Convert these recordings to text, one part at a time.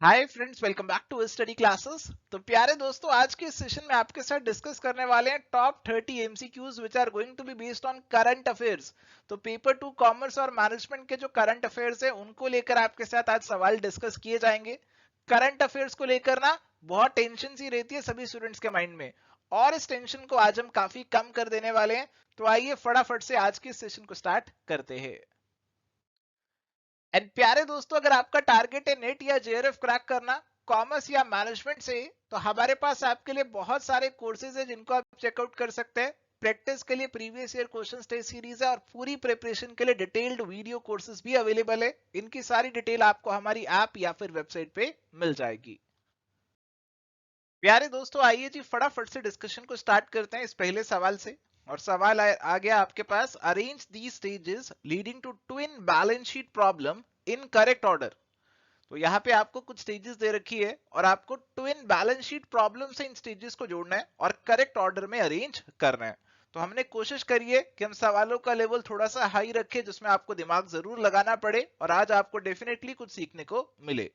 Hi friends, welcome back to study classes. तो प्यारे दोस्तों, आज के सेशन में आपके साथ डिस्कस करने वाले हैं top 30 MCQs which are going to be based on current affairs. तो पेपर 2 कॉमर्स और मैनेजमेंट के जो करंट अफेयर्स है उनको लेकर आपके साथ आज सवाल डिस्कस किए जाएंगे। करंट अफेयर्स को लेकर ना बहुत टेंशन सी रहती है सभी स्टूडेंट्स के माइंड में, और इस टेंशन को आज हम काफी कम कर देने वाले हैं। तो आइए फटाफट से आज के सेशन को स्टार्ट करते हैं। एंड प्यारे दोस्तों, अगर आपका टारगेट है नेट या जेआरएफ क्रैक करना कॉमर्स या मैनेजमेंट से, तो हमारे पास आपके लिए बहुत सारे कोर्सेज है जिनको आप चेकआउट कर सकते हैं। प्रैक्टिस के लिए previous year question test series है और पूरी प्रिपरेशन के लिए डिटेल्ड वीडियो कोर्सेज भी अवेलेबल है। इनकी सारी डिटेल आपको हमारी ऐप या फिर वेबसाइट पे मिल जाएगी। प्यारे दोस्तों, आइए जी फटाफट से डिस्कशन को स्टार्ट करते हैं इस पहले सवाल से। और सवाल आ गया आपके पास, arrange the stages leading to twin balance sheet problem in correct order. तो यहाँ पे आपको कुछ स्टेजेस दे रखी है और आपको ट्विन बैलेंस शीट प्रॉब्लम से इन स्टेजेस को जोड़ना है और करेक्ट ऑर्डर में अरेंज करना है। तो हमने कोशिश करी है कि हम सवालों का लेवल थोड़ा सा हाई रखें जिसमें आपको दिमाग जरूर लगाना पड़े और आज आपको डेफिनेटली कुछ सीखने को मिले।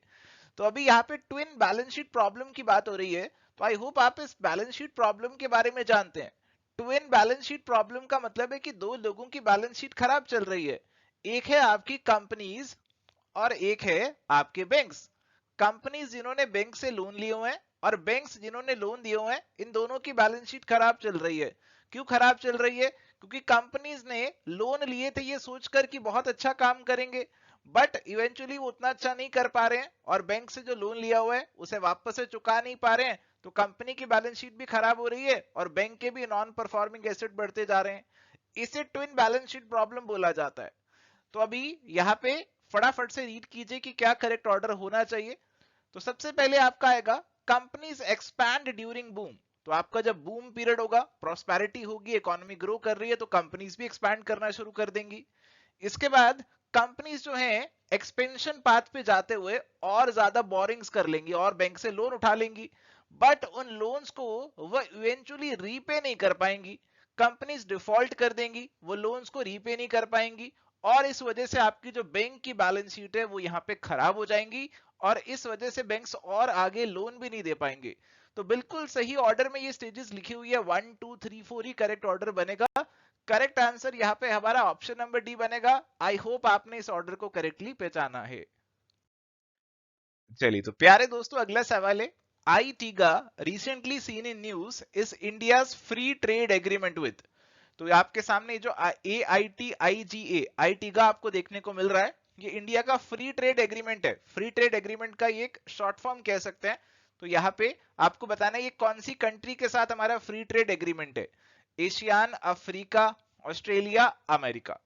तो अभी यहाँ पे ट्विन बैलेंस शीट प्रॉब्लम की बात हो रही है, तो आई होप आप इस बैलेंस शीट प्रॉब्लम के बारे में जानते हैं। ट्विन बैलेंस शीट प्रॉब्लम का मतलब है कि दो लोगों की बैलेंस शीट खराब चल रही है। एक है आपकी कंपनीज और एक है आपके बैंक्स। कंपनीज जिन्होंने बैंक से लोन लिए हुए हैं और बैंक्स जिन्होंने लोन दिए हुए हैं, इन दोनों की बैलेंस शीट खराब चल रही है। क्यों खराब चल रही है? क्योंकि कंपनीज ने लोन लिए थे ये सोचकर कि बहुत अच्छा काम करेंगे, बट इवेंचुअली वो उतना अच्छा नहीं कर पा रहे हैं और बैंक से जो लोन लिया हुआ है उसे वापस से चुका नहीं पा रहे हैं। तो कंपनी की बैलेंस शीट भी खराब हो रही है और बैंक के भी नॉन परफॉर्मिंग एसेट बढ़ते जा रहे हैं। इसे ट्विन बैलेंस शीट प्रॉब्लम बोला जाता है। तो अभी यहाँ पे फटाफट से रीड कीजिए कि क्या करेक्ट ऑर्डर होना चाहिए। तो सबसे पहले आपका आएगा कंपनीज एक्सपैंड ड्यूरिंग बूम। तो आपका जब बूम पीरियड होगा, प्रॉस्पेरिटी होगी, इकोनॉमी ग्रो कर रही है, तो कंपनीज भी एक्सपैंड करना शुरू कर देंगी। इसके बाद कंपनीज जो है एक्सपेंशन पाथ पे जाते हुए और ज्यादा बोरिंग्स कर लेंगी और बैंक से लोन उठा लेंगी, बट उन लोन्स को वो इवेंचुअली रीपे नहीं कर पाएंगी। कंपनीज डिफॉल्ट कर देंगी, वो लोन्स को रीपे नहीं कर पाएंगी और इस वजह से आपकी जो बैंक की बैलेंस शीट है वो यहाँ पे खराब हो जाएंगी और इस वजह से बैंक्स और आगे लोन भी नहीं दे पाएंगे। तो बिल्कुल सही ऑर्डर में ये स्टेजेस लिखी हुई है, 1 2 3 4 ही करेक्ट ऑर्डर बनेगा। करेक्ट आंसर यहाँ पे हमारा ऑप्शन नंबर डी बनेगा। आई होप आपने इस ऑर्डर को करेक्टली पहचाना है। चलिए तो प्यारे दोस्तों, अगला सवाल है, आईटीगा recently seen in news is India's free trade agreement with. तो आपके सामने जो AITIGA आईटीगा आपको देखने को मिल रहा है, ये इंडिया का फ्री ट्रेड एग्रीमेंट है। फ्री ट्रेड एग्रीमेंट का ये एक शॉर्ट फॉर्म कह सकते हैं। तो यहाँ पे आपको बताना है ये कौन सी कंट्री के साथ हमारा फ्री ट्रेड एग्रीमेंट है। ASEAN, Africa, Australia, America.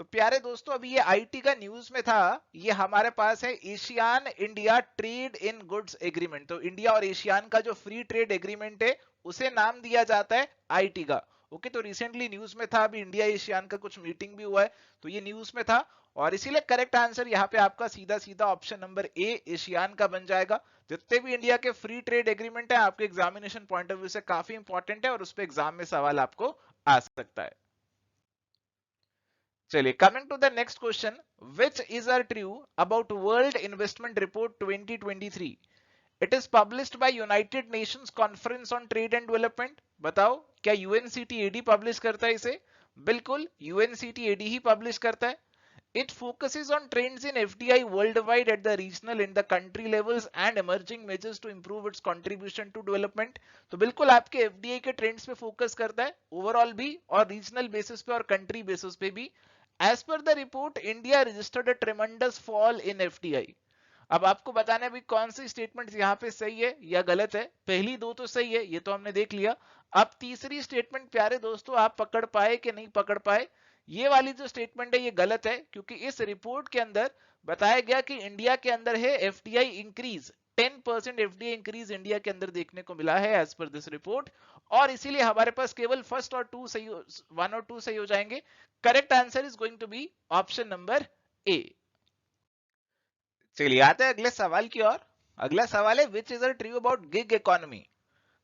तो प्यारे दोस्तों, अभी ये आईटी का न्यूज में था, ये हमारे पास है ASEAN India trade in goods agreement. तो इंडिया और एशियान का जो फ्री ट्रेड एग्रीमेंट है उसे नाम दिया जाता है आईटी का। ओके, तो रिसेंटली न्यूज में था, अभी इंडिया एशियान का कुछ मीटिंग भी हुआ है, तो ये न्यूज में था और इसीलिए करेक्ट आंसर यहाँ पे आपका सीधा सीधा ऑप्शन नंबर ए एशियान का बन जाएगा। जितने भी इंडिया के फ्री ट्रेड एग्रीमेंट है आपके एग्जामिनेशन पॉइंट ऑफ व्यू से काफी इंपॉर्टेंट है और उस पर एग्जाम में सवाल आपको आ सकता है। चलिए, coming to the next question, which is are true about world investment report 2023? It is published by United Nations conference on trade and development. बताओ, क्या यूएनसीटीएडी पब्लिश करता है इसे? बिल्कुल, यूएनसीटीएडी ही पब्लिश करता है। It focuses on trends in FDI worldwide at the regional and the country levels and emerging measures to improve its contribution to development। तो बिल्कुल आपके FDI के ट्रेंड्स पे फोकस करता है, ओवरऑल भी और रीजनल बेसिस पे और कंट्री बेसिस पे भी। As per the report, India registered a tremendous fall in FDI. अब आपको बताना है भी कौन सी स्टेटमेंट यहाँ पे सही है या गलत है। पहली दो तो सही है, ये तो हमने देख लिया। अब तीसरी स्टेटमेंट प्यारे दोस्तों आप पकड़ पाए कि नहीं पकड़ पाए? ये वाली जो स्टेटमेंट है ये गलत है, क्योंकि इस रिपोर्ट के अंदर बताया गया कि इंडिया के अंदर है FDI increase, 10% FDI increase India के अंदर देखने को मिला है एज पर दिस रिपोर्ट। और इसीलिए हमारे पास केवल फर्स्ट और टू सही, 1 और 2 सही हो जाएंगे। Correct answer is going to be option number A. चलिए आते हैं अगले सवाल की ओर। अगला सवाल है, which is a true about gig economy?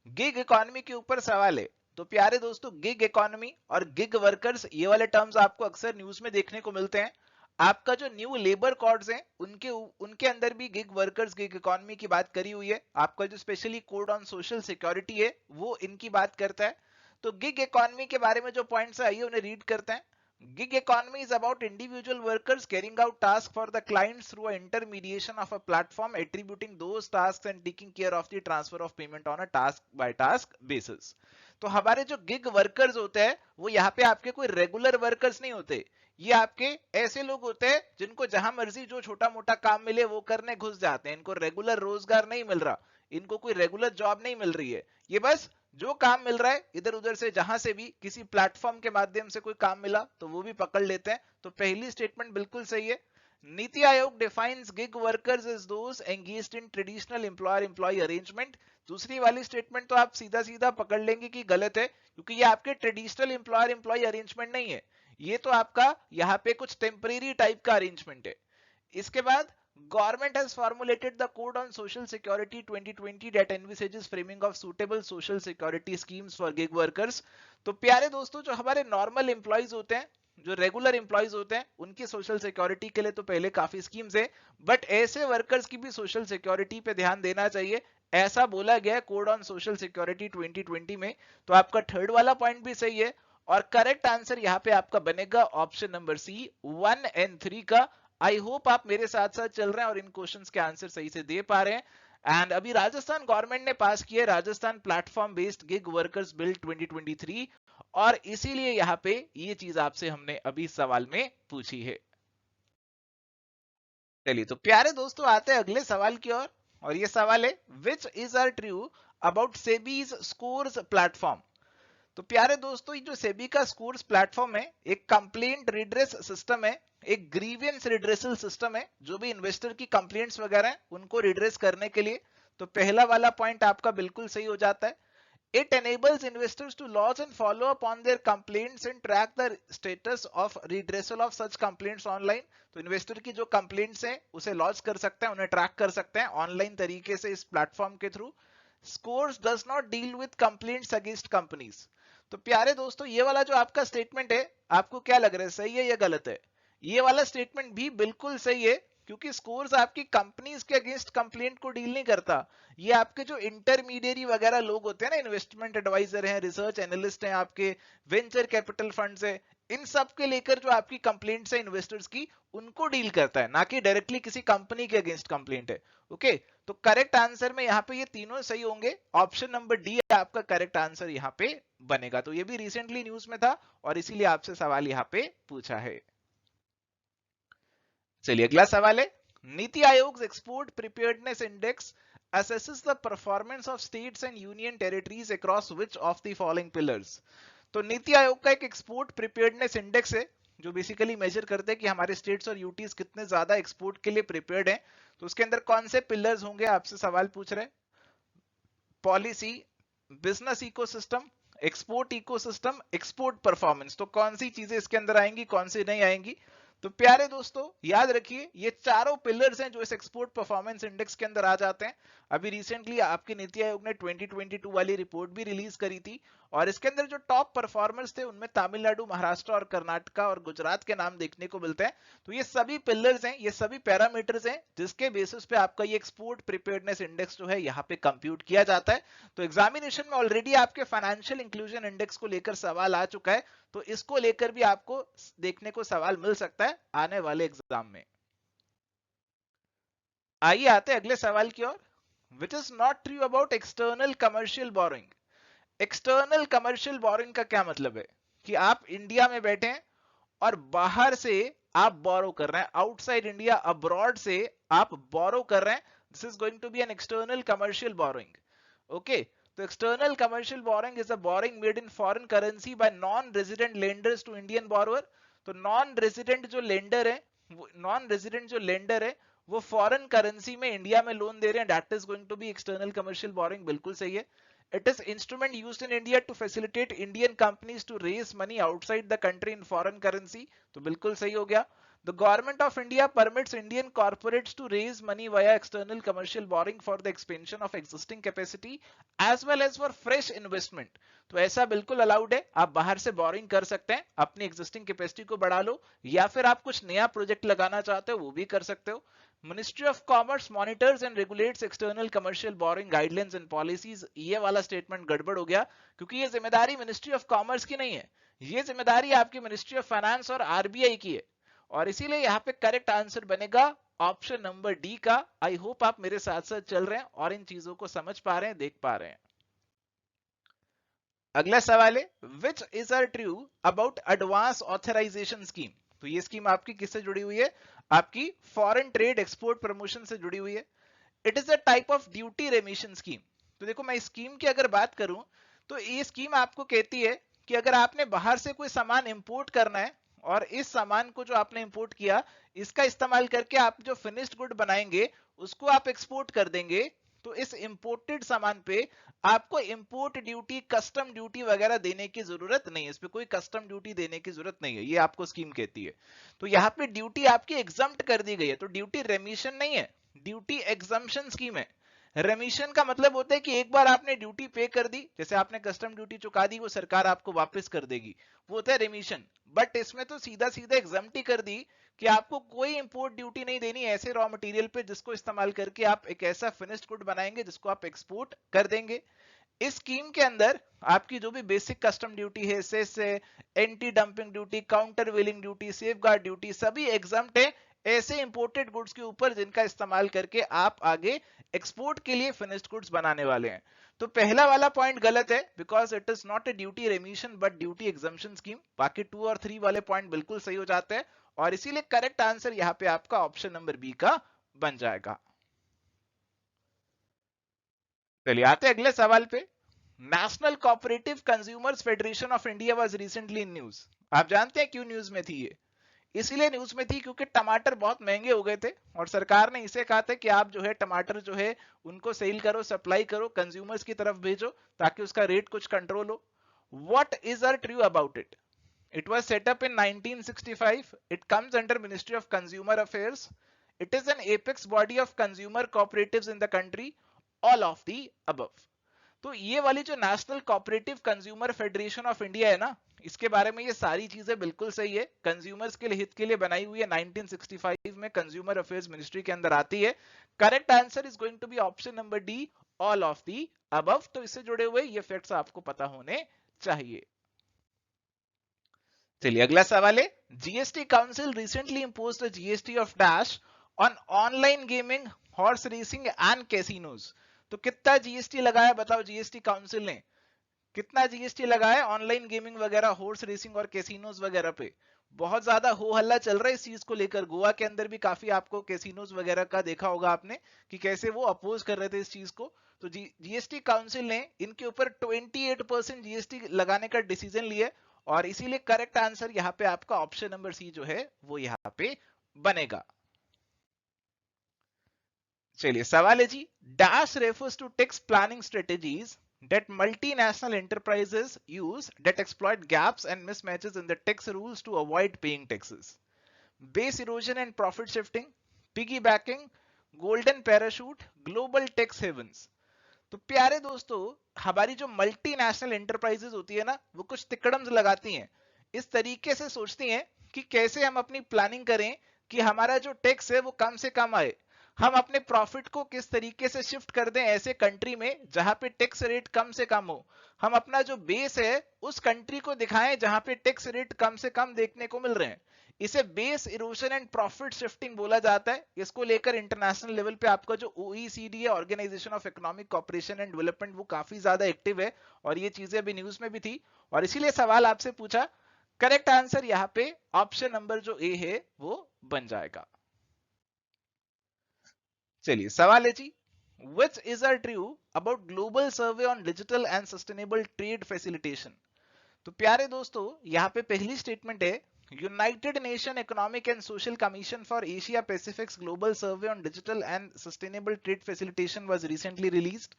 Gig economy के ऊपर सवाल है। तो प्यारे दोस्तों, गिग इकोनॉमी और गिग वर्कर्स ये वाले टर्म्स आपको अक्सर न्यूज में देखने को मिलते हैं। आपका जो न्यू लेबर कॉड्स हैं उनके उनके अंदर भी गिग वर्कर्स गिग इकोनॉमी की बात करी हुई है। आपका जो specially code on social security है वो इनकी बात करता है। तो गिग इकोनॉमी के बारे में जो पॉइंट्स है आइए उन्हें रीड करते हैं। Gig economy is about individual workers carrying out tasks for the clients through a intermediation of a platform, attributing those tasks and taking care of the transfer of payment on a task by task basis. तो हमारे जो gig workers होते हैं वो यहाँ पे आपके कोई रेगुलर वर्कर्स नहीं होते। ये आपके ऐसे लोग होते हैं जिनको जहां मर्जी जो छोटा मोटा काम मिले वो करने घुस जाते हैं। इनको रेगुलर रोजगार नहीं मिल रहा, इनको कोई रेगुलर जॉब नहीं मिल रही है। ये बस जो काम मिल रहा है इधर उधर से जहां से भी किसी प्लेटफॉर्म के माध्यम से कोई काम मिला तो वो भी पकड़ लेते हैं। तो पहली स्टेटमेंट बिल्कुल सही है। NITI Aayog defines gig workers as those engaged in traditional employer employ arrangement. दूसरी वाली स्टेटमेंट तो आप सीधा सीधा पकड़ लेंगे कि गलत है, क्योंकि ये आपके ट्रेडिशनल एम्प्लॉयर एम्प्लॉय अरेंजमेंट नहीं है। ये तो आपका यहाँ पे कुछ टेम्परेरी टाइप का अरेंजमेंट है। इसके बाद Government has formulated the Code on Social Security 2020 that envisages framing of suitable social security schemes for gig workers. तो प्यारे दोस्तों, जो हमारे नॉर्मल एम्प्लॉयज होते हैं, जो रेगुलर एम्प्लॉयज होते हैं, उनकी सोशल सिक्योरिटी के लिए तो पहले काफी स्कीम्स है, बट ऐसे वर्कर्स की भी सोशल सिक्योरिटी पे ध्यान देना चाहिए, ऐसा बोला गया कोड ऑन सोशल सिक्योरिटी 2020 में। तो आपका थर्ड वाला पॉइंट भी सही है और करेक्ट आंसर यहाँ पे आपका बनेगा ऑप्शन नंबर सी 1 and 3 का। आई होप आप मेरे साथ साथ चल रहे हैं और इन क्वेश्चंस के आंसर सही से दे पा रहे हैं। एंड अभी राजस्थान गवर्नमेंट ने पास किया Rajasthan platform based gig workers bill 2023 और इसीलिए यहाँ पे ये चीज आपसे हमने अभी सवाल में पूछी है। चलिए तो प्यारे दोस्तों आते हैं अगले सवाल की ओर और ये सवाल है which is are true about SEBI's scores platform. तो प्यारे दोस्तों ये जो सेबी का स्कोर्स प्लेटफॉर्म है एक कंप्लेंट रिड्रेस सिस्टम है, एक ग्रीवियंस रिड्रेसल सिस्टम है, जो भी इन्वेस्टर की कंप्लेंट्स वगैरह हैं उनको रिड्रेस करने के लिए। तो पहला वाला पॉइंट आपका बिल्कुल सही हो जाता है। It enables investors to lodge and follow up on their complaints and track the status of redressal of such complaints online. तो इन्वेस्टर की जो कंप्लेंट्स हैं उसे लॉन्च कर सकते हैं, उन्हें ट्रैक कर सकते हैं ऑनलाइन तरीके से इस प्लेटफॉर्म के through. Scores does not deal with complaints against companies. तो प्यारे दोस्तों ये वाला जो आपका स्टेटमेंट है आपको क्या लग रहा है, सही है या गलत है? ये वाला स्टेटमेंट भी बिल्कुल सही है, क्योंकि स्कोर्स आपकी कंपनीज के अगेंस्ट कंप्लेंट को डील नहीं करता। ये आपके जो इंटरमीडिएरी वगैरह लोग होते हैं ना, इन्वेस्टमेंट एडवाइजर हैं, रिसर्च एनालिस्ट हैं, आपके वेंचर कैपिटल फंड्स है, इन सब के लेकर जो आपकी कंप्लेंट्स है इन्वेस्टर्स की उनको डील करता है, ना कि डायरेक्टली किसी कंपनी के अगेंस्ट कंप्लेंट है। ओके तो करेक्ट आंसर में यहाँ पे ये तीनों सही होंगे। ऑप्शन नंबर डी आपका करेक्ट आंसर यहाँ पे बनेगा। तो ये भी रिसेंटली न्यूज में था और इसीलिए आपसे सवाल यहाँ पे पूछा है। चलिए अगला सवाल है नीति आयोग export preparedness index assesses the performance of states and union territories across which of the following pillars। तो नीति आयोग का एक एक्सपोर्ट प्रिपेयर्डनेस इंडेक्स है जो बेसिकली मेजर करते हैं कि हमारे स्टेट्स और यूटीज कितने ज्यादा एक्सपोर्ट के लिए प्रिपेयर्ड हैं। तो उसके अंदर कौन से पिलर्स होंगे आपसे सवाल पूछ रहे हैं। Policy, business ecosystem, export ecosystem, export performance. तो कौन सी चीजें इसके अंदर आएंगी, कौन सी नहीं आएंगी? तो प्यारे दोस्तों याद रखिए ये चारों पिलर्स हैं जो इस एक्सपोर्ट परफॉर्मेंस इंडेक्स के अंदर आ जाते हैं। अभी रिसेंटली आपके नीति आयोग ने 2022 वाली रिपोर्ट भी रिलीज करी थी और इसके अंदर जो टॉप परफॉर्मर्स थे उनमें तमिलनाडु, महाराष्ट्र और कर्नाटका और गुजरात के नाम देखने को मिलते हैं। तो ये सभी पिलर्स हैं, ये सभी पैरामीटर्स हैं जिसके बेसिस पे आपका ये एक्सपोर्ट प्रिपेयर्डनेस इंडेक्स जो है यहाँ पे कंप्यूट किया जाता है। तो एग्जामिनेशन में ऑलरेडी आपके फाइनेंशियल इंक्लूजन इंडेक्स को लेकर सवाल आ चुका है, तो इसको लेकर भी आपको देखने को सवाल मिल सकता है आने वाले एग्जाम में। आइए आते अगले सवाल की ओर। Which is not true about external commercial borrowing. External commercial borrowing का क्या मतलब है कि आप इंडिया में बैठे हैं और बाहर से आप बोरो कर रहे हैं, आउटसाइड इंडिया अब्रॉड से आप बोरो कर रहे हैं। This is going to be an external commercial borrowing. Okay तो external commercial borrowing is a borrowing made in foreign currency by non resident lenders to Indian borrower. तो नॉन रेजिडेंट जो lender है वो फॉरेन करेंसी में India में loan दे रहे हैं, that is going to be external commercial borrowing. बिल्कुल सही है। It is instrument used in India to facilitate Indian companies to raise money outside the country in foreign currency। तो बिल्कुल सही हो गया। The government of India permits Indian corporates to raise money via external commercial borrowing for the expansion of existing capacity as well as for fresh investment. तो ऐसा बिल्कुल allowed है, आप बाहर से बोरिंग कर सकते हैं, अपनी एग्जिस्टिंग कैपेसिटी को बढ़ा लो, या फिर आप कुछ नया प्रोजेक्ट लगाना चाहते हो वो भी कर सकते हो. Ministry of commerce monitors and regulates external commercial boring guidelines and policies. ये वाला स्टेटमेंट गड़बड़ हो गया क्योंकि ये जिम्मेदारी मिनिस्ट्री ऑफ कॉमर्स की नहीं है, ये जिम्मेदारी आपकी मिनिस्ट्री ऑफ फाइनेंस और आरबीआई की है. और इसीलिए यहाँ पे करेक्ट आंसर बनेगा ऑप्शन नंबर डी का. आई होप आप मेरे साथ साथ चल रहे हैं और इन चीजों को समझ पा रहे हैं, देख पा रहे हैं. अगला सवाल है which is are true about advance authorisation scheme. तो ये स्कीम आपकी किससे जुड़ी हुई है, आपकी फॉरेन ट्रेड एक्सपोर्ट प्रमोशन से जुड़ी हुई है. It is a type of duty रेमिशन scheme. तो देखो मैं स्कीम की अगर बात करूं तो ये स्कीम आपको कहती है कि अगर आपने बाहर से कोई सामान इंपोर्ट करना है और इस सामान को जो आपने इंपोर्ट किया इसका इस्तेमाल करके आप जो फिनिश्ड गुड बनाएंगे उसको आप एक्सपोर्ट कर देंगे, तो इस इंपोर्टेड सामान पे आपको इंपोर्ट ड्यूटी, कस्टम ड्यूटी वगैरह देने की जरूरत नहीं है. इस पे कोई कस्टम ड्यूटी देने की जरूरत नहीं है, ये आपको स्कीम कहती है. तो यहाँ पे ड्यूटी आपकी एग्जम्प्ट कर दी गई है, तो ड्यूटी रेमिशन नहीं है, ड्यूटी एग्जम्पशन स्कीम है. रेमिशन का मतलब होता है कि एक बार आपने ड्यूटी पे कर दी, जैसे आपने कस्टम ड्यूटी चुका दी, वो सरकार आपको वापस कर देगी, वो होता है रेमिशन. बट इसमें तो सीधा सीधा एग्जम्प्ट ही कर दी कि आपको कोई इंपोर्ट ड्यूटी नहीं देनी ऐसे रॉ मटेरियल पे जिसको इस्तेमाल करके आप एक ऐसा फिनिश्ड गुड बनाएंगे जिसको आप एक्सपोर्ट कर देंगे. इस स्कीम के अंदर आपकी जो भी बेसिक कस्टम ड्यूटी है, सेस है, एंटी डंपिंग ड्यूटी, काउंटर वेलिंग ड्यूटी, सेफगार्ड ड्यूटी, सभी एग्जम्प्ट है ऐसे इंपोर्टेड गुड्स के ऊपर जिनका इस्तेमाल करके आप आगे एक्सपोर्ट के लिए फिनिश्ड गुड्स बनाने वाले हैं. तो पहला वाला पॉइंट गलत है because it is not a duty रेमिशन but duty exemption scheme. बाकी 2 और 3 वाले पॉइंट बिल्कुल सही हो जाते हैं और इसीलिए करेक्ट आंसर यहाँ पे आपका ऑप्शन नंबर बी का बन जाएगा. चलिए आते हैं अगले सवाल पे. National cooperative consumers federation of India was recently in news. आप जानते हैं क्यों न्यूज में थी ये? इसीलिए न्यूज में थी क्योंकि टमाटर बहुत महंगे हो गए थे और सरकार ने इसे कहा था कि आप जो है टमाटर जो है उनको सेल करो, सप्लाई करो, कंज्यूमर्स की तरफ भेजो ताकि उसका रेट कुछ कंट्रोल हो. What is are true about it? It was set up in 1965. It comes under Ministry of Consumer Affairs. It is an apex body of consumer cooperatives in the country. All of the above. तो ये वाली जो national cooperative consumer federation of India है ना, इसके बारे में ये सारी चीजें बिल्कुल सही है, कंज्यूमर्स के हित के लिए बनाई हुई है. 1965 में कंज्यूमर अफेयर्स मिनिस्ट्री के अंदर आती है. Correct answer is going to be option number D, all of the above. तो इससे जुड़े हुए ये फैक्ट्स आपको पता होने चाहिए. चलिए अगला सवाल है. GST council recently imposed a GST of dash on online gaming, horse racing and casinos. तो कितना जीएसटी लगाया बताओ जीएसटी काउंसिल ने, कितना जीएसटी लगाया ऑनलाइन गेमिंग वगैरह, हॉर्स रेसिंग और कैसीनोज वगैरह पे? बहुत ज्यादा हो हल्ला चल रहा है इस चीज को लेकर. गोवा के अंदर भी काफी आपको कैसीनोज वगैरह का देखा होगा आपने कि कैसे वो अपोज कर रहे थे इस चीज को. तो जीएसटी काउंसिल ने इनके ऊपर 28% जीएसटी लगाने का डिसीजन लिया और इसीलिए करेक्ट आंसर यहाँ पे आपका ऑप्शन नंबर सी जो है वो यहाँ पे बनेगा. चलिए सवाल है जी. Dash refers to tax planning strategies that multinational enterprises use that exploit gaps and mismatches in the tax rules to avoid paying taxes. Base erosion and profit shifting, piggybacking, golden parachute, global tax havens. तो प्यारे दोस्तों, हमारी जो multinational enterprises होती है ना, वो कुछ तिकड़म्स लगाती हैं, इस तरीके से सोचती हैं कि कैसे हम अपनी प्लानिंग करें कि हमारा जो टैक्स है वो कम से कम आए, हम अपने प्रॉफिट को किस तरीके से शिफ्ट कर दें ऐसे कंट्री में जहां पे टैक्स रेट कम से कम हो, हम अपना जो बेस है उस कंट्री को दिखाएं जहां पे टैक्स रेट कम से कम देखने को मिल रहे हैं. इसे base erosion and profit shifting बोला जाता है. इसको लेकर इंटरनेशनल लेवल पे आपका जो ओईसीडी है, organisation of economic cooperation and development, वो काफी ज्यादा एक्टिव है और ये चीजें अभी न्यूज में भी थी और इसीलिए सवाल आपसे पूछा. करेक्ट आंसर यहाँ पे ऑप्शन नंबर जो ए है वो बन जाएगा. चलिए सवाल है जी. Which is are true about global survey on digital and sustainable trade facilitation? तो प्यारे दोस्तों, यहाँ पे पहली स्टेटमेंट है United Nation Economic and Social Commission for Asia Pacific's global survey on digital and sustainable trade facilitation was recently released.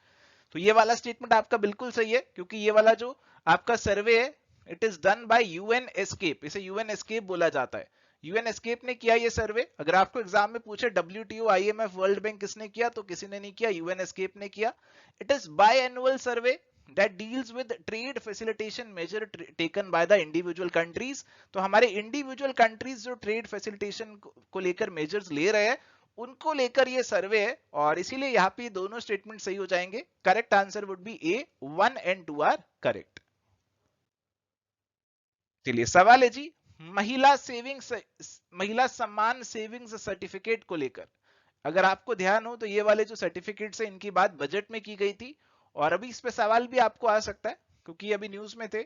तो ये वाला स्टेटमेंट आपका बिल्कुल सही है क्योंकि ये वाला जो आपका सर्वे है it is done by UN escape. इसे यूएन एस्केप बोला जाता है. यूएन एस्केप ने किया ये सर्वे। अगर आपको एग्जाम में पूछे WTO, IMF, वर्ल्ड बैंक किसने किया, तो किसी ने नहीं किया, यूएन एस्केप ने किया। It is by annual survey that deals with trade facilitation measure taken by the individual countries। तो हमारे इंडिविजुअल कंट्रीज जो ट्रेड फैसिलिटेशन को लेकर मेजर्स ले रहे हैं उनको लेकर ये सर्वे है, और इसीलिए यहाँ पे दोनों स्टेटमेंट सही हो जाएंगे। Correct answer would be A, 1 and 2 are correct. चलिए सवाल है जी, महिला सम्मान सेविंग्स सर्टिफिकेट को लेकर। अगर आपको ध्यान हो तो ये वाले जो सर्टिफिकेट्स है इनकी बात बजट में की गई थी, और अभी इस पे सवाल भी आपको आ सकता है क्योंकि अभी न्यूज में थे।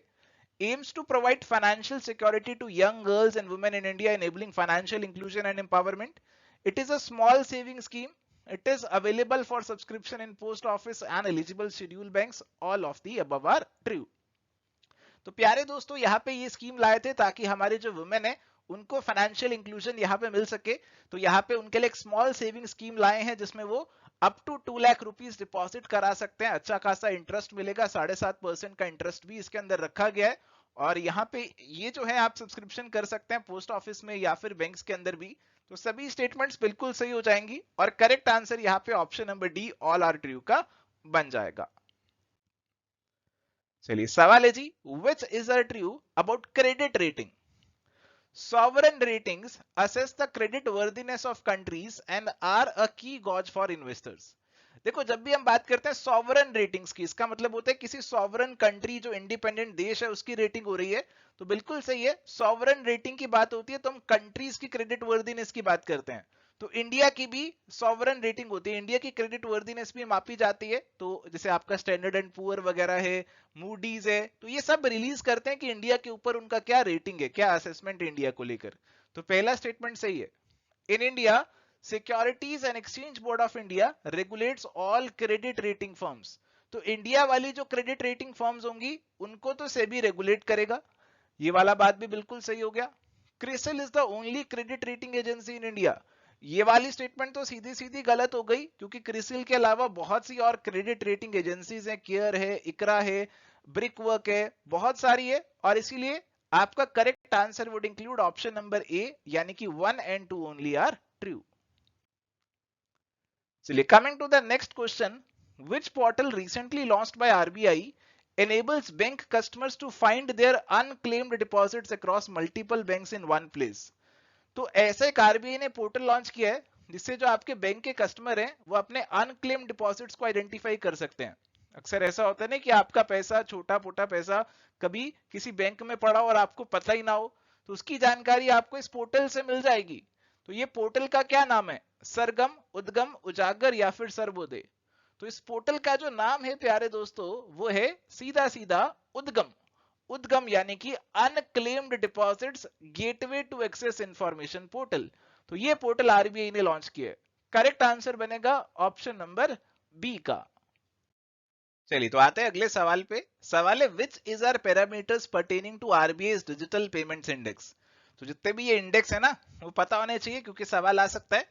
Aims to provide financial security to young girls and women in India enabling financial inclusion and empowerment. It is a small saving scheme. It is available for subscription in post office and eligible schedule banks. All of the above are true. तो प्यारे दोस्तों यहाँ पे ये scheme लाए थे ताकि हमारे जो वुमेन है उनको फाइनेंशियल इंक्लूजन यहाँ पे मिल सके। तो यहाँ पे उनके लिए एक स्मॉल सेविंग स्कीम लाए हैं जिसमें वो up to 2 lakh rupees deposit करा सकते हैं। अच्छा खासा इंटरेस्ट मिलेगा, 7.5% का इंटरेस्ट भी इसके अंदर रखा गया है। और यहाँ पे ये जो है आप सब्सक्रिप्शन कर सकते हैं पोस्ट ऑफिस में या फिर बैंक्स के अंदर भी। तो सभी स्टेटमेंट्स बिल्कुल सही हो जाएंगी और करेक्ट आंसर यहाँ पे option number D, all are true का बन जाएगा। चलिए सवाल है जी, which is are true about credit rating. Sovereign ratings assess the credit worthiness of countries and are a key gauge for investors। देखो जब भी हम बात करते हैं सॉवरन रेटिंग्स की, इसका मतलब होता है किसी सॉवरन कंट्री जो इंडिपेंडेंट देश है उसकी रेटिंग हो रही है। तो बिल्कुल सही है, सॉवरन रेटिंग की बात होती है तो हम कंट्रीज की क्रेडिट वर्दीनेस की बात करते हैं। तो इंडिया की भी सॉवरन रेटिंग होती है, इंडिया की क्रेडिट वर्दीनेस भी मापी जाती है। तो जैसे आपका स्टैंडर्ड एंड पुअर वगैरह है, मूडीज है, तो ये सब रिलीज करते हैं कि इंडिया के ऊपर उनका क्या रेटिंग है, क्या असेसमेंट इंडिया को लेकर। तो पहला स्टेटमेंट सही है। In India securities and exchange board of India regulates all credit rating firms. तो इंडिया वाली जो क्रेडिट रेटिंग फर्म्स होंगी उनको तो सेबी रेगुलेट करेगा, ये वाला बात भी बिल्कुल सही हो गया। CRISIL is the only credit rating agency in India, ये वाली स्टेटमेंट तो सीधी सीधी गलत हो गई क्योंकि क्रिसिल के अलावा बहुत सी और क्रेडिट रेटिंग एजेंसीज हैं, केयर है, इकरा है, ब्रिक वर्क है, बहुत सारी है। और इसीलिए आपका correct answer would include option number A, यानी कि 1 and 2 ओनली आर ट्रू। चलिए coming to the next question, which portal recently launched by RBI enables bank customers to find their unclaimed deposits across multiple banks in one place। तो ऐसे एक RBI ने portal launch किया है जिससे जो आपके बैंक के कस्टमर हैं वो अपने अनक्लेम्ड डिपॉजिट्स को आइडेंटिफाई कर सकते हैं। अक्सर ऐसा होता है ना कि आपका पैसा, छोटा मोटा पैसा कभी किसी बैंक में पड़ा और आपको पता ही ना हो, तो उसकी जानकारी आपको इस पोर्टल से मिल जाएगी। तो ये पोर्टल का क्या नाम है, सरगम, उद्गम, उजागर या फिर सर्वोदय। तो इस पोर्टल का जो नाम है प्यारे दोस्तों वो है सीधा सीधा उद्गम। उद्गम यानी कि unclaimed deposits gateway to access information portal. तो ये पोर्टल आरबीआई ने लॉन्च किया है। करेक्ट आंसर बनेगा ऑप्शन नंबर बी का। चलिए तो आते हैं अगले सवाल पे। सवाल है which is are parameters pertaining to RBI digital payments index. तो जितने भी ये इंडेक्स है ना वो पता होने चाहिए क्योंकि सवाल आ सकता है।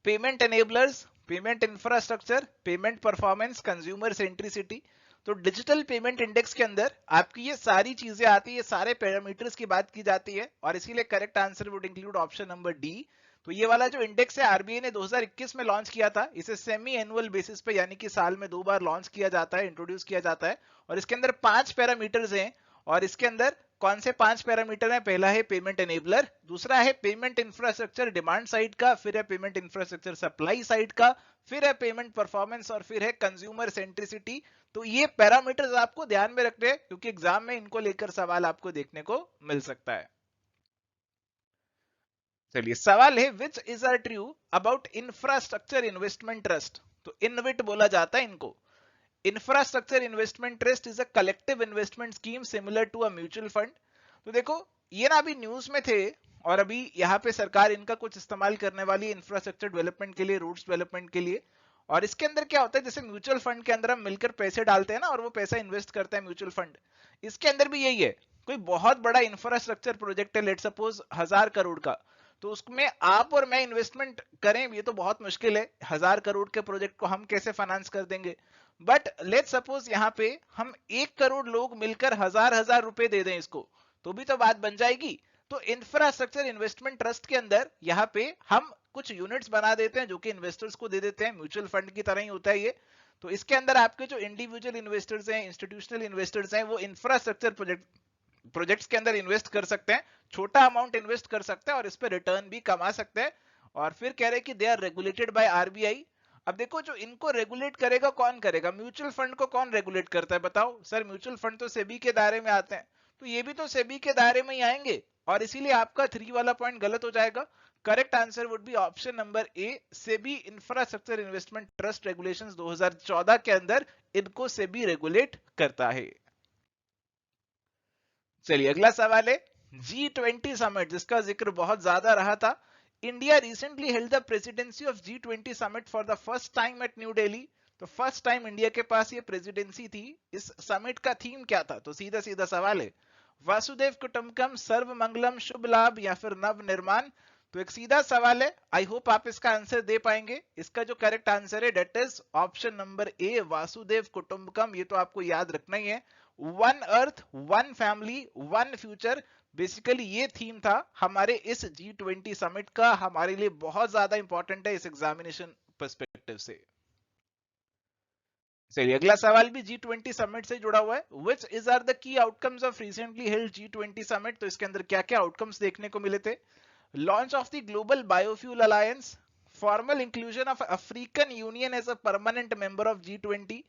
Payment enablers, payment infrastructure, payment performance, consumer centricity. तो डिजिटल पेमेंट इंडेक्स के अंदर आपकी ये सारी चीजें आती है, ये सारे पैरामीटर्स की बात की जाती है और इसीलिए correct answer would include option number D. तो ये वाला जो इंडेक्स है आरबीआई ने 2021 में लॉन्च किया था, इसे सेमी एनुअल बेसिस पे यानी कि साल में 2 बार लॉन्च किया जाता है, इंट्रोड्यूस किया जाता है। और इसके अंदर 5 पैरामीटर्स हैं और इसके अंदर कौन से 5 पैरामीटर हैं? पहला है पेमेंट एनेबलर, दूसरा है पेमेंट इंफ्रास्ट्रक्चर डिमांड साइड का, फिर है पेमेंट इंफ्रास्ट्रक्चर सप्लाई साइड का, फिर है पेमेंट परफॉर्मेंस और फिर है कंज्यूमर सेंट्रिसिटी। तो ये पैरामीटर्स आपको ध्यान में रखने हैं क्योंकि एग्जाम में इनको लेकर सवाल आपको देखने को मिल सकता है। चलिए सवाल है which is are true about infrastructure investment trust. तो इनविट बोला जाता है इनको। Infrastructure investment trust is a collective investment scheme similar to a mutual fund. तो देखो ये ना अभी न्यूज में थे और अभी यहाँ पे सरकार इनका कुछ इस्तेमाल करने वाली है इंफ्रास्ट्रक्चर डेवलपमेंट के लिए, रोड्स डेवलपमेंट के लिए। और इसके अंदर क्या होता है, जैसे म्यूचुअल फंड के अंदर हम मिलकर पैसे डालते हैं ना और वो पैसा इन्वेस्ट करता है म्यूचुअल फंड, इसके अंदर भी यही है। कोई बहुत बड़ा इंफ्रास्ट्रक्चर प्रोजेक्ट है, लेट सपोज 1000 करोड़ का, तो उसमें आप और मैं इन्वेस्टमेंट करें ये तो बहुत मुश्किल है। 1000 करोड़ के प्रोजेक्ट को हम कैसे फाइनेंस कर देंगे? बट लेट सपोज यहाँ पे हम 1 करोड़ लोग मिलकर 1000 रुपए दे दें इसको, तो भी तो बात बन जाएगी। तो इंफ्रास्ट्रक्चर इन्वेस्टमेंट ट्रस्ट के अंदर यहाँ पे हम कुछ यूनिट्स बना देते हैं जो कि इन्वेस्टर्स को दे देते हैं, म्यूचुअल फंड की तरह ही होता है ये। तो इसके अंदर आपके जो इंडिविजुअल इन्वेस्टर्स हैं, इंस्टीट्यूशनल इन्वेस्टर्स हैं, वो इंफ्रास्ट्रक्चर प्रोजेक्ट्स के अंदर इन्वेस्ट कर सकते हैं, छोटा अमाउंट इन्वेस्ट कर सकते हैं और इस पर रिटर्न भी कमा सकते हैं। और फिर कह रहे हैं कि they are regulated by RBI. अब देखो जो इनको रेगुलेट करेगा कौन करेगा? म्यूचुअल फंड को कौन रेगुलेट करता है बताओ? सर म्यूचुअल फंड तो सेबी के दायरे में आते हैं, तो ये भी तो सेबी के दायरे में ही आएंगे, और इसीलिए आपका 3 वाला पॉइंट गलत हो जाएगा। Correct answer would be option number A, SEBI infrastructure investment trust regulations 2014 के अंदर इनको सेबी रेगुलेट करता है। चलिए अगला सवाल है G20 समिट, जिसका जिक्र बहुत ज्यादा रहा था। India recently held the presidency of G20 summit for the first time at New Delhi. तो फर्स्ट टाइम इंडिया के पास ये प्रेसिडेंसी थी। इस समिट का थीम क्या था? तो सीधा सीधा सवाल है, वासुदेव कुटुंबकम, सर्व मंगलम, शुभ लाभ या फिर नव निर्माण। तो एक सीधा सवाल है, आई होप आप इसका आंसर दे पाएंगे। इसका जो करेक्ट आंसर है that is option number A, Vasudev Kutumbakam. ये तो आपको याद रखना ही है, one earth, one family, one future. Basically ये थीम था हमारे इस G20 समिट का, हमारे लिए बहुत ज्यादा इंपॉर्टेंट है इस एग्जामिनेशन पर्सपेक्टिव से। चलिए अगला सवाल भी G20 समिट से जुड़ा हुआ है। Which is are the key outcomes of recently held G20 summit. तो इसके अंदर क्या क्या आउटकम्स देखने को मिले थे? Launch of the global biofuel alliance, formal inclusion of African Union as a permanent member of G20,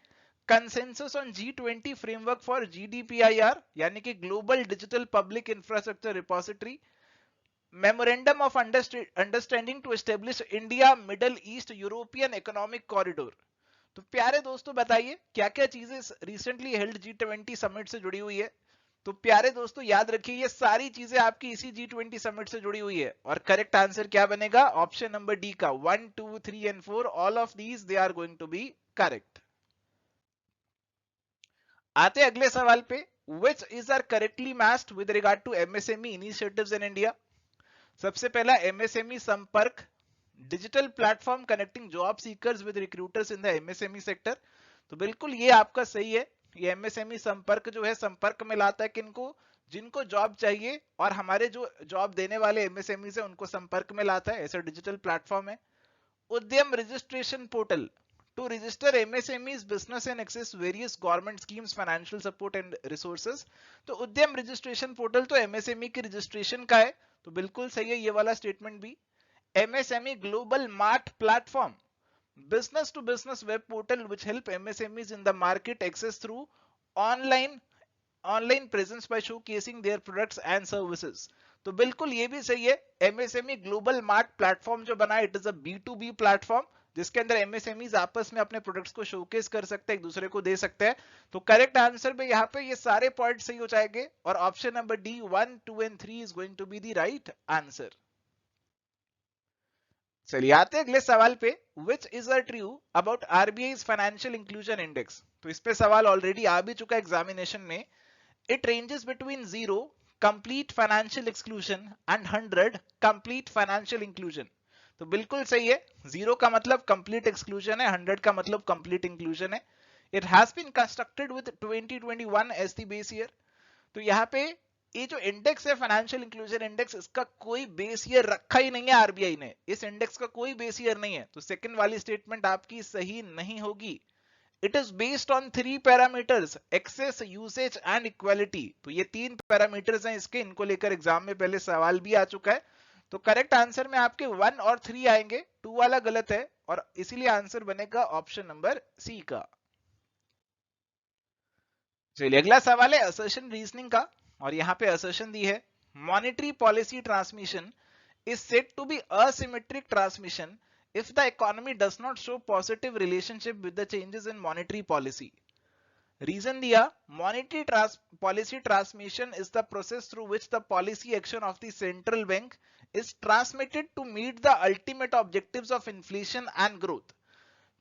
consensus on G20 framework for GDPIR यानी कि global digital public infrastructure repository, memorandum of understanding to establish India Middle East European economic corridor. तो प्यारे दोस्तों बताइए क्या क्या चीजें recently held G20 summit से जुड़ी हुई है? तो प्यारे दोस्तों याद रखिए ये सारी चीजें आपकी इसी G20 समिट से जुड़ी हुई है, और करेक्ट आंसर क्या बनेगा? ऑप्शन नंबर डी का 1, 2, 3 and 4, all of these they are going to be correct. आते अगले सवाल पे, which is are correctly matched with regard to MSME initiatives in India। सबसे पहला MSME संपर्क, digital platform connecting job seekers with recruiters in the MSME sector. तो बिल्कुल ये आपका सही है। ये MSME संपर्क जो है संपर्क में लाता है किनको? जिनको जॉब चाहिए, और हमारे जो जॉब देने वाले MSME है उनको संपर्क में लाता है, ऐसा डिजिटल प्लेटफॉर्म है। उद्यम registration portal, to register MSME's business and access various government schemes, financial support and resources। तो उद्यम रजिस्ट्रेशन पोर्टल तो MSME की रजिस्ट्रेशन का है, तो बिल्कुल सही है ये वाला स्टेटमेंट भी। MSME global mart platform, business to business web portal which help MSMEs in the market access through online presence by showcasing their products and services। तो बिल्कुल ये भी सही है। MSME ग्लोबल मार्ट प्लेटफॉर्म जो बना है, it is a B2B platform जिसके अंदर MSMEs आपस में अपने प्रोडक्ट्स को शोकेस कर सकते हैं, एक दूसरे को दे सकते हैं। तो करेक्ट आंसर पे यहाँ पे ये सारे पॉइंट सही हो जाएंगे, और option number D 1, 2 and 3 is going to be the right answer. चलिए आते अगले सवाल पे, which is a true about RBI's financial inclusion index. तो इस पे सवाल ऑलरेडी आ भी चुका है एग्जामिनेशन में। It ranges between 0 complete financial exclusion and 100 complete financial inclusion. तो बिल्कुल सही है, 0 का मतलब कंप्लीट एक्सक्लूजन है, 100 का मतलब कंप्लीट इंक्लूजन है। It has been constructed with 2021 as the base year. तो यहाँ पे ये जो इंडेक्स है फाइनेंशियल इंक्लूजन इंडेक्स, इसका कोई बेस ईयर रखा ही नहीं है आरबीआई ने, इस इंडेक्स का कोई बेस ईयर नहीं है। तो सेकंड वाली स्टेटमेंट आपकी सही नहीं होगी। It is based on 3 parameters, access, usage and equality. तो ये 3 पैरामीटर्स हैं इसके, इनको लेकर एग्जाम में पहले सवाल भी आ चुका है। तो करेक्ट आंसर में आपके 1 और 3 आएंगे, 2 वाला गलत है, और इसीलिए आंसर बनेगा ऑप्शन नंबर सी का। चलिए अगला सवाल है असर्शन रीजनिंग का, और यहाँ पे असर्शन दी है, monetary policy transmission is said to be asymmetric transmission if the economy does not show positive relationship with the changes in monetary policy। Reason दिया, monetary policy transmission is the process through which the policy action of the central bank is transmitted to meet the ultimate objectives of inflation and growth।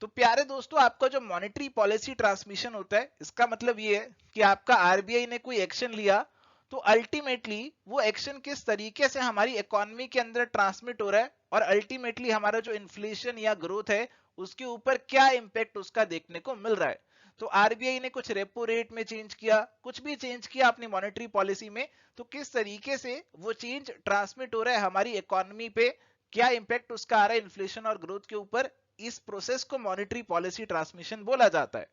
तो प्यारे दोस्तों आपका जो monetary policy transmission होता है, इसका मतलब ये है कि आपका आरबीआई ने कोई एक्शन लिया, तो अल्टीमेटली वो एक्शन किस तरीके से हमारी इकोनॉमी के अंदर ट्रांसमिट हो रहा है, और अल्टीमेटली हमारा जो इन्फ्लेशन या ग्रोथ है उसके ऊपर क्या इंपैक्ट उसका देखने को मिल रहा है। तो आरबीआई ने कुछ रेपो रेट में चेंज किया, कुछ भी चेंज किया अपनी मॉनेटरी पॉलिसी में, तो किस तरीके से वो चेंज ट्रांसमिट हो रहा है हमारी इकोनॉमी पे, क्या इंपैक्ट उसका आ रहा है इन्फ्लेशन और ग्रोथ के ऊपर, इस प्रोसेस को मॉनेटरी पॉलिसी ट्रांसमिशन बोला जाता है।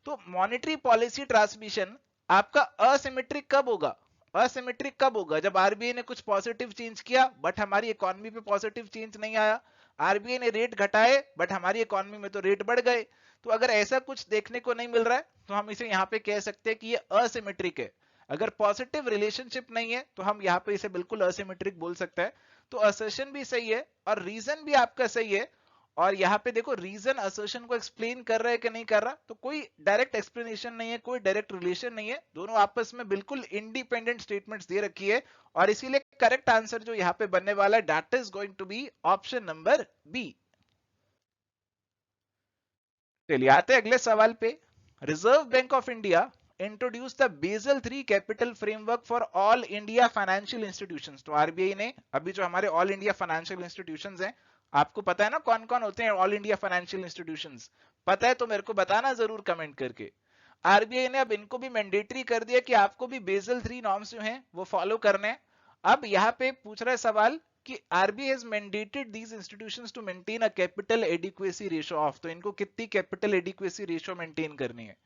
तो मॉनेटरी पॉलिसी ट्रांसमिशन आपका असिमेट्रिक कब होगा? असिमेट्रिक कब होगा? जब आरबीआई ने कुछ पॉजिटिव चेंज किया बट हमारी इकोनॉमी पे पॉजिटिव चेंज नहीं आया, आरबीआई ने रेट घटाए बट हमारी इकोनॉमी में तो रेट बढ़ गए। तो अगर ऐसा कुछ देखने को नहीं मिल रहा है तो हम इसे यहाँ पे कह सकते हैं कि ये असिमेट्रिक है। अगर पॉजिटिव रिलेशनशिप नहीं है तो हम यहाँ पे इसे बिल्कुल असिमेट्रिक बोल सकते हैं। तो असर्शन भी सही है और रीजन भी आपका सही है। और यहाँ पे देखो रीजन असर्शन को एक्सप्लेन कर रहा है कि नहीं कर रहा, तो कोई डायरेक्ट एक्सप्लेनेशन नहीं है, कोई डायरेक्ट रिलेशन नहीं है, दोनों आपस में बिल्कुल इंडिपेंडेंट स्टेटमेंट्स दे रखी है। और इसीलिए करेक्ट आंसर जो यहाँ पे बनने वाला है that is going to be option number B. चलिए आते हैं अगले सवाल पे। Reserve Bank of India introduce the Basel 3 capital framework for all India financial institutions. तो आरबीआई ने अभी जो हमारे ऑल इंडिया फाइनेंशियल इंस्टीट्यूशंस हैं, आपको पता है ना कौन कौन होते हैं ऑल इंडिया फाइनेंशियल इंस्टीट्यूशंस? पता है तो मेरे को बताना जरूर कमेंट करके। आरबीआई ने अब इनको भी मैंडेटरी कर दिया कि आपको भी बेसल 3 नॉर्म्स जो हैं वो फॉलो करने हैं। अब यहाँ पे पूछ रहा है सवाल कि RBI has mandated these institutions to maintain a capital adequacy ratio of, तो इनको कितनी कैपिटल एडिक्वेसी रेशियो मेंटेन करनी है?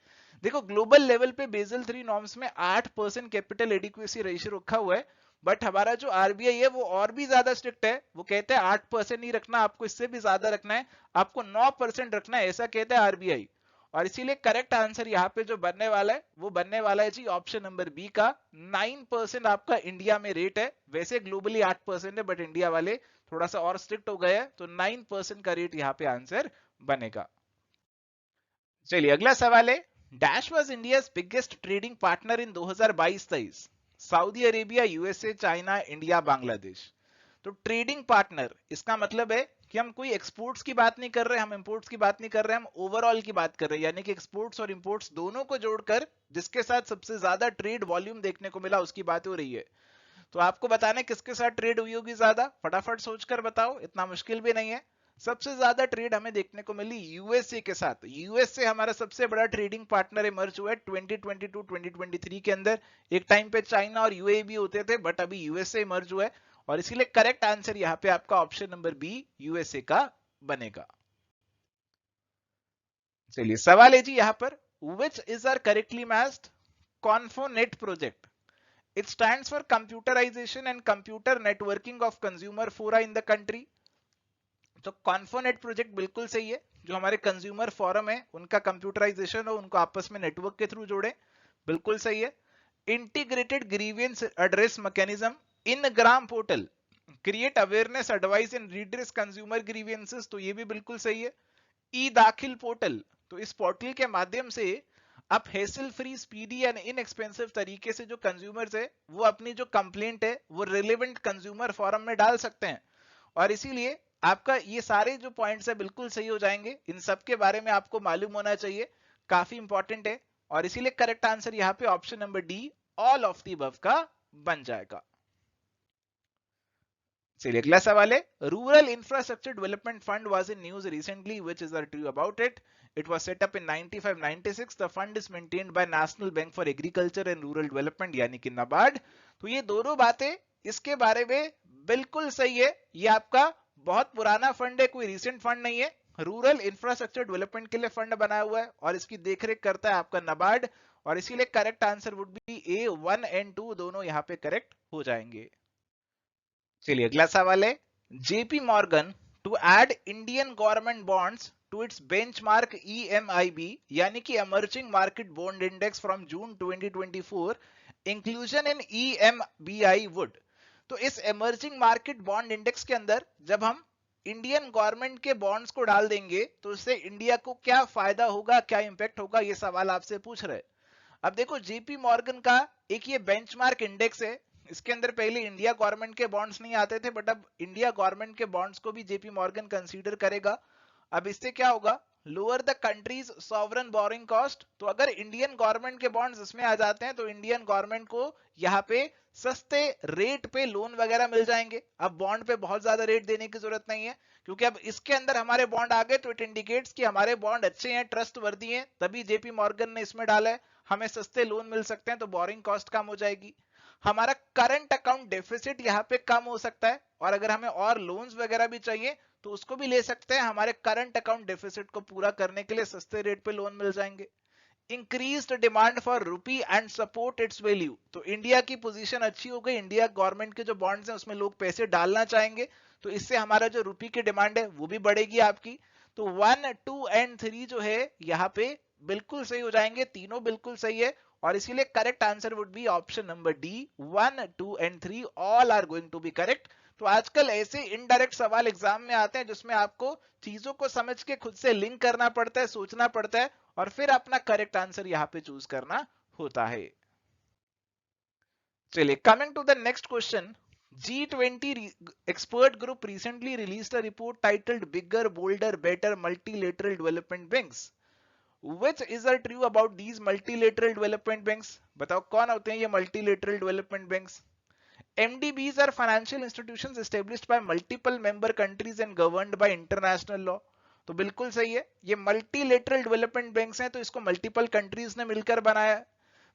देखो ग्लोबल लेवल पे बेसल 3 नॉर्म्स में 8% कैपिटल एडिक्वेसी रेशियो रखा हुआ है, बट हमारा जो आरबीआई है वो और भी ज्यादा स्ट्रिक्ट है। वो कहते हैं 8% नहीं रखना, आपको इससे भी ज्यादा रखना है, आपको 9% रखना है, ऐसा कहता है आरबीआई। और इसीलिए करेक्ट आंसर यहाँ पे जो बनने वाला है वो बनने वाला है जी ऑप्शन नंबर बी का 9% आपका इंडिया में रेट है। वैसे ग्लोबली 8% है बट इंडिया वाले थोड़ा सा और स्ट्रिक्ट हो गए हैं, तो 9% का रेट यहाँ पे आंसर बनेगा। चलिए अगला सवाल है, dash was India biggest trading partner in 2022-23? Saudi Arabia, USA, China, India, Bangladesh. तो ट्रेडिंग पार्टनर इसका मतलब है कि हम कोई एक्सपोर्ट्स की बात नहीं कर रहे, हम इंपोर्ट्स की बात नहीं कर रहे, हम ओवरऑल की बात कर रहे हैं, यानी कि एक्सपोर्ट्स और इंपोर्ट्स दोनों को जोड़कर जिसके साथ सबसे ज्यादा ट्रेड वॉल्यूम देखने को मिला उसकी बात हो रही है। तो आपको बताना है किसके साथ ट्रेड हुई होगी ज्यादा, फटाफट सोचकर बताओ, इतना मुश्किल भी नहीं है। सबसे ज्यादा ट्रेड हमें देखने को मिली यूएसए के साथ। यूएसए हमारा सबसे बड़ा ट्रेडिंग पार्टनर इमर्ज हुआ है 2022-2023 के अंदर। एक टाइम पे चाइना और यूएई भी होते थे बट अभी यूएसए इमर्ज हुआ है, और इसीलिए करेक्ट आंसर यहाँ पे आपका ऑप्शन नंबर बी यूएसए का बनेगा। चलिए सवाल है जी यहाँ पर, which is are correctly matched कॉन्फोनेट project? It stands for computerization and computer networking of consumer fora in the country. तो कॉन्फोनेट प्रोजेक्ट बिल्कुल सही है, जो हमारे कंज्यूमर फोरम है उनका कंप्यूटराइजेशन हो, उनको आपस में नेटवर्क के थ्रू जोड़े, बिल्कुल सही है। Integrated grievance address mechanism in gram portal create awareness advice and redress consumer grievances, तो ये भी बिल्कुल सही है। ई दाखिल पोर्टल, तो इस पोर्टल के माध्यम से आप hassle free, speedy and inexpensive तरीके से जो कंज्यूमर्स है वो अपनी जो कंप्लेंट है वो रिलेवेंट कंज्यूमर फोरम में डाल सकते हैं। और इसीलिए आपका ये सारे जो पॉइंट्स है बिल्कुल सही हो जाएंगे, इन सब के बारे में आपको मालूम होना चाहिए, काफी इंपॉर्टेंट है। और इसीलिए करेक्ट आंसर यहाँ पे option number D all of the above का बन जाएगा। चलिए अगला सवाल है, rural infrastructure development fund was in news recently, which is the true about it? It was set up in 95-96. The fund is maintained by National Bank for Agriculture and Rural Development यानी कि नाबार्ड। तो ये दोनों बातें इसके बारे में बिल्कुल सही है। ये आपका बहुत पुराना फंड है, कोई रिसेंट फंड नहीं है। रूरल इंफ्रास्ट्रक्चर डेवलपमेंट के लिए फंड बनाया हुआ है और इसकी देखरेख करता है आपका नाबार्ड, और इसीलिए correct answer would be A 1 and 2 दोनों यहाँ पे करेक्ट हो जाएंगे। चलिए अगला सवाल है, JP Morgan to add Indian government bonds to its benchmark EMIB यानी कि emerging market bond index from June 2024, inclusion in EMBI would. तो इस इमर्जिंग मार्केट बॉन्ड इंडेक्स के अंदर जब हम इंडियन गवर्नमेंट के बॉन्ड्स को डाल देंगे तो इससे इंडिया को क्या फायदा होगा, क्या इंपैक्ट होगा, ये सवाल आपसे पूछ रहे। अब देखो जेपी मॉर्गन का एक ये बेंचमार्क इंडेक्स है, इसके अंदर पहले इंडिया गवर्नमेंट के बॉन्ड्स नहीं आते थे बट अब इंडिया गवर्नमेंट के बॉन्ड्स को भी जेपी मॉर्गन कंसीडर करेगा। अब इससे क्या होगा, lower the countries sovereign borrowing cost, तो अगर इंडियन गवर्नमेंट के बॉन्ड्स इसमें आ जाते हैं तो इंडियन गवर्नमेंट को यहाँ पे सस्ते रेट पे लोन वगैरह मिल जाएंगे। अब बॉन्ड पे बहुत ज्यादा रेट देने की जरूरत नहीं है, क्योंकि अब इसके अंदर हमारे बॉन्ड आ गए तो इट इंडिकेट्स कि हमारे बॉन्ड अच्छे हैं, ट्रस्ट वर्दी हैं, तभी जेपी मॉर्गन ने इसमें डाला है, हमें सस्ते लोन मिल सकते हैं, तो बोरिंग कॉस्ट कम हो जाएगी। हमारा करंट अकाउंट डेफिसिट यहाँ पे कम हो सकता है, और अगर हमें और लोन्स वगैरह भी चाहिए तो उसको भी ले सकते हैं, हमारे करंट अकाउंट डेफिसिट को पूरा करने के लिए सस्ते रेट पे लोन मिल जाएंगे। Increased demand for rupee and support it's value, तो इंडिया की पोजीशन अच्छी हो गई, इंडिया गवर्नमेंट के जो बॉन्ड्स हैं उसमें लोग पैसे डालना चाहेंगे, तो इससे हमारा जो रूपी की डिमांड है वो भी बढ़ेगी आपकी। तो 1, 2 एंड 3 जो है यहाँ पे बिल्कुल सही हो जाएंगे, तीनों बिल्कुल सही है, और इसीलिए correct answer would be option number D, 1, 2 and 3 all are going to be correct. तो आजकल ऐसे इनडायरेक्ट सवाल एग्जाम में आते हैं जिसमें आपको चीजों को समझ के खुद से लिंक करना पड़ता है, सोचना पड़ता है, और फिर अपना करेक्ट आंसर यहाँ पे चूज करना होता है। चलिए, coming to the next question, G20 expert group recently released a report titled Bigger, Bolder, Better Multilateral Development Banks. Which is are true about these multilateral development banks? बताओ कौन होते हैं ये multilateral development banks? MDBs are financial institutions established by multiple member countries and governed by international law. तो बिल्कुल सही है, ये मल्टीलेटरल डेवलपमेंट बैंक्स हैं, तो इसको मल्टीपल कंट्रीज ने मिलकर बनाया।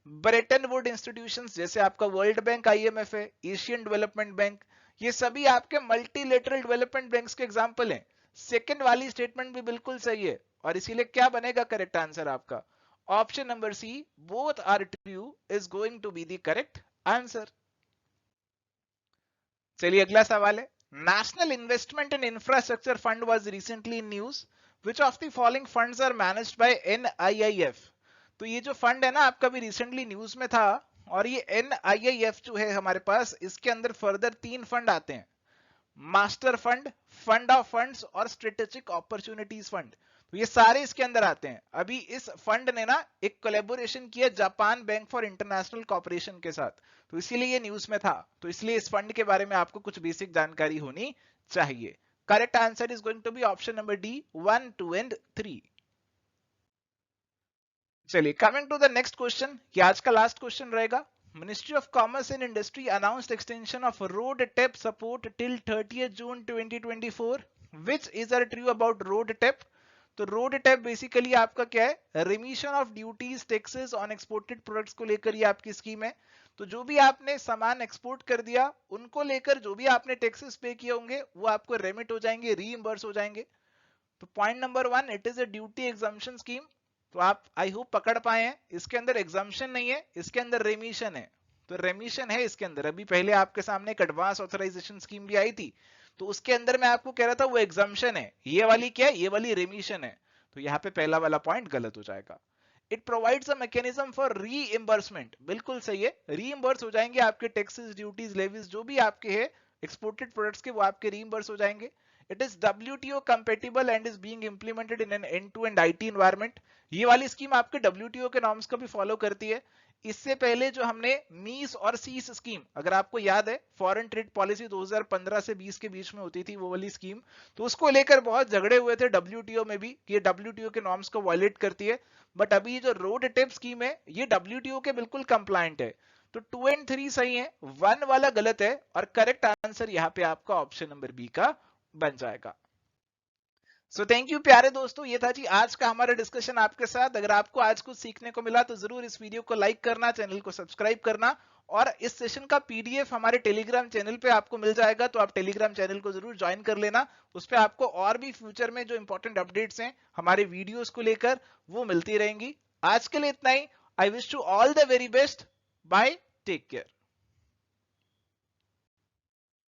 ब्रेटन वुड इंस्टीट्यूशंस जैसे आपका वर्ल्ड बैंक, आईएमएफ है, एशियन डेवलपमेंट बैंक, ये सभी आपके मल्टीलेटरल डेवलपमेंट बैंक्स के एग्जांपल हैं। सेकंड वाली स्टेटमेंट भी बिल्कुल सही है, और इसीलिए क्या बनेगा करेक्ट आंसर आपका? Option number C, both are true, is going to be the correct answer. चलिए अगला सवाल है, national investment in infrastructure fund was recently in news, which of the following funds are managed by NIIF? तो ये जो fund है ना आपका भी रिसेंटली न्यूज में था, और ये NIIF जो है हमारे पास, इसके अंदर फर्दर 3 फंड आते हैं, master fund, fund of funds और स्ट्रेटेजिक अपॉर्चुनिटीज फंड, तो ये सारे इसके अंदर आते हैं। अभी इस फंड ने ना एक कोलैबोरेशन किया Japan bank for international corporation के साथ, तो इसीलिए ये न्यूज में था, तो इसलिए इस फंड के बारे में आपको कुछ बेसिक जानकारी होनी चाहिए। Correct answer is going to be option number D, 1, 2 and 3। चलिए coming to the next question, ये आज का लास्ट क्वेश्चन रहेगा। Ministry of commerce and industry announced extension of RoDTEP support till 30 June 2024, which is are true about RoDTEP? तो RoDTEP basically आपका क्या है, remission of duties taxes on exported products को लेकर ये आपकी scheme है। तो जो भी आपने सामान एक्सपोर्ट कर दिया उनको लेकर जो भी आपने टैक्सेस पे किए होंगे वो आपको रेमिट हो जाएंगे, रीइंबर्स हो जाएंगे। तो point number 1, it is a duty exemption scheme, तो आप आई होप पकड़ पाए हैं, इसके अंदर एग्जम्पशन नहीं है, इसके अंदर रेमिशन है, तो रेमिशन है इसके अंदर। अभी पहले आपके सामने एक एडवांस ऑथराइजेशन स्कीम भी आई थी, तो उसके अंदर मैं आपको कह रहा था वो एग्जम्पशन है, ये वाली क्या है, ये वाली रेमिशन है, तो यहाँ पे पहला वाला पॉइंट गलत हो जाएगा। It provides a mechanism for reimbursement, बिल्कुल सही है, रीइंबर्स हो जाएंगे आपके टैक्सेस, ड्यूटीज, लेवीज जो भी आपके है एक्सपोर्टेड प्रोडक्ट्स के, वो आपके रीइंबर्स हो जाएंगे। It is WTO compatible and is being implemented in an end-to-end IT environment. ये वाली स्कीम आपके WTO के नॉर्म्स को भी फॉलो करती है। इससे पहले जो हमने मीस और सीस स्कीम, अगर आपको याद है, फॉरेन ट्रेड पॉलिसी 2015 से 20 के बीच में होती थी वो वाली स्कीम, तो उसको लेकर बहुत झगड़े हुए थे WTO में भी कि ये WTO के नॉर्म्स को वायलेट करती है। बट अभी जो रोड टेप स्कीम है ये WTO के बिल्कुल कंप्लायंट है। तो 2 एंड 3 सही है, 1 वाला गलत है, और करेक्ट आंसर यहाँ पे आपका ऑप्शन नंबर बी का बन जाएगा। सो थैंक यू प्यारे दोस्तों, ये था जी आज का हमारा डिस्कशन आपके साथ। अगर आपको आज कुछ सीखने को मिला तो जरूर इस वीडियो को लाइक करना, चैनल को सब्सक्राइब करना, और इस सेशन का पीडीएफ हमारे टेलीग्राम चैनल पे आपको मिल जाएगा, तो आप टेलीग्राम चैनल को जरूर ज्वाइन कर लेना। उस पर आपको और भी फ्यूचर में जो इंपॉर्टेंट अपडेट्स हैं हमारे वीडियोस को लेकर वो मिलती रहेंगी। आज के लिए इतना ही। I wish to all the very best, bye, take care.